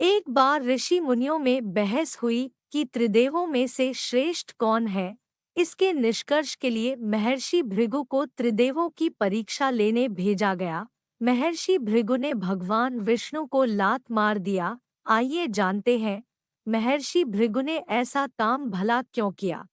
एक बार ऋषि मुनियों में बहस हुई कि त्रिदेवों में से श्रेष्ठ कौन है। इसके निष्कर्ष के लिए महर्षि भृगु को त्रिदेवों की परीक्षा लेने भेजा गया। महर्षि भृगु ने भगवान विष्णु को लात मार दिया। आइए जानते हैं महर्षि भृगु ने ऐसा काम भला क्यों किया।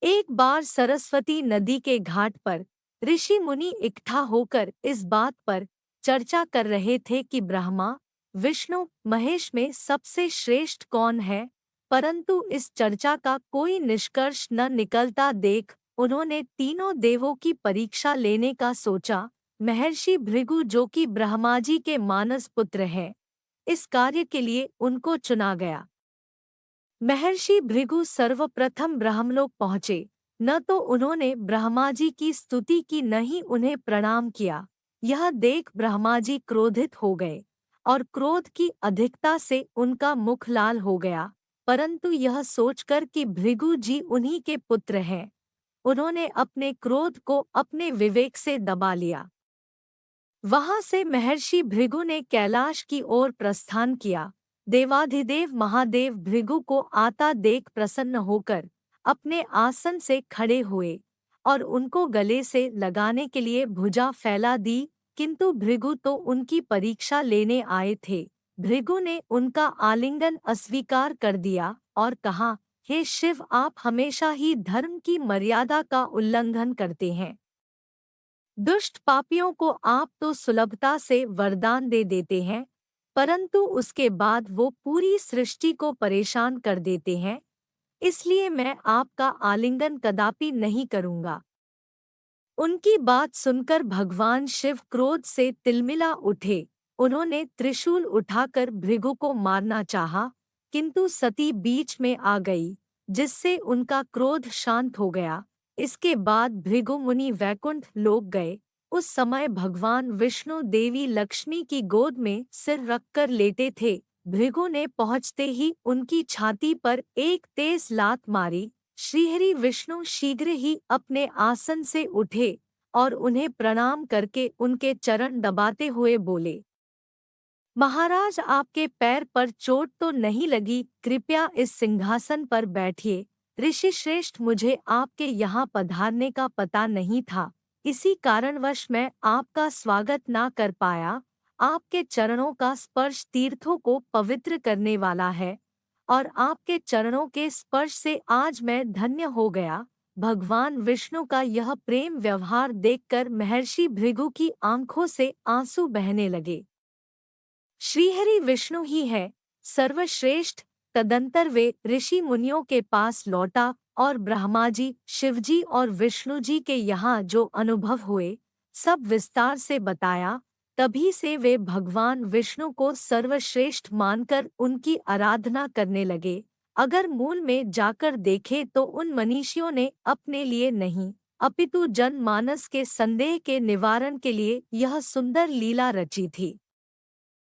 एक बार सरस्वती नदी के घाट पर ऋषि मुनि इकट्ठा होकर इस बात पर चर्चा कर रहे थे कि ब्रह्मा विष्णु महेश में सबसे श्रेष्ठ कौन है। परंतु इस चर्चा का कोई निष्कर्ष न निकलता देख उन्होंने तीनों देवों की परीक्षा लेने का सोचा। महर्षि भृगु जो कि ब्रह्मा जी के मानस पुत्र हैं, इस कार्य के लिए उनको चुना गया। महर्षि भृगु सर्वप्रथम ब्रह्मलोक पहुँचे। न तो उन्होंने ब्रह्मा जी की स्तुति की न ही उन्हें प्रणाम किया। यह देख ब्रह्मा जी क्रोधित हो गए और क्रोध की अधिकता से उनका मुख लाल हो गया। परंतु यह सोचकर कि भृगु जी उन्हीं के पुत्र हैं, उन्होंने अपने क्रोध को अपने विवेक से दबा लिया। वहां से महर्षि भृगु ने कैलाश की ओर प्रस्थान किया। देवाधिदेव महादेव भृगु को आता देख प्रसन्न होकर अपने आसन से खड़े हुए और उनको गले से लगाने के लिए भुजा फैला दी। किंतु भृगु तो उनकी परीक्षा लेने आए थे। भृगु ने उनका आलिंगन अस्वीकार कर दिया और कहा, हे शिव, आप हमेशा ही धर्म की मर्यादा का उल्लंघन करते हैं। दुष्ट पापियों को आप तो सुलभता से वरदान दे देते हैं, परंतु उसके बाद वो पूरी सृष्टि को परेशान कर देते हैं। इसलिए मैं आपका आलिंगन कदापि नहीं करूंगा। उनकी बात सुनकर भगवान शिव क्रोध से तिलमिला उठे। उन्होंने त्रिशूल उठाकर भृगु को मारना चाहा, किंतु सती बीच में आ गई, जिससे उनका क्रोध शांत हो गया। इसके बाद भृगु मुनि वैकुंठ लोक गए। उस समय भगवान विष्णु देवी लक्ष्मी की गोद में सिर रखकर लेटे थे। भृगु ने पहुँचते ही उनकी छाती पर एक तेज लात मारी। श्रीहरि विष्णु शीघ्र ही अपने आसन से उठे और उन्हें प्रणाम करके उनके चरण दबाते हुए बोले, महाराज, आपके पैर पर चोट तो नहीं लगी? कृपया इस सिंहासन पर बैठिए। ऋषि श्रेष्ठ, मुझे आपके यहाँ पधारने का पता नहीं था, इसी कारणवश मैं आपका स्वागत ना कर पाया। आपके चरणों का स्पर्श तीर्थों को पवित्र करने वाला है और आपके चरणों के स्पर्श से आज मैं धन्य हो गया। भगवान विष्णु का यह प्रेम व्यवहार देखकर महर्षि भृगु की आंखों से आंसू बहने लगे। श्रीहरि विष्णु ही है सर्वश्रेष्ठ। तदंतर वे ऋषि मुनियों के पास लौटा और ब्रह्मा जी, शिवजी और विष्णु जी के यहाँ जो अनुभव हुए सब विस्तार से बताया। तभी से वे भगवान विष्णु को सर्वश्रेष्ठ मानकर उनकी आराधना करने लगे। अगर मूल में जाकर देखें तो उन मनीषियों ने अपने लिए नहीं अपितु जनमानस के संदेह के निवारण के लिए यह सुंदर लीला रची थी।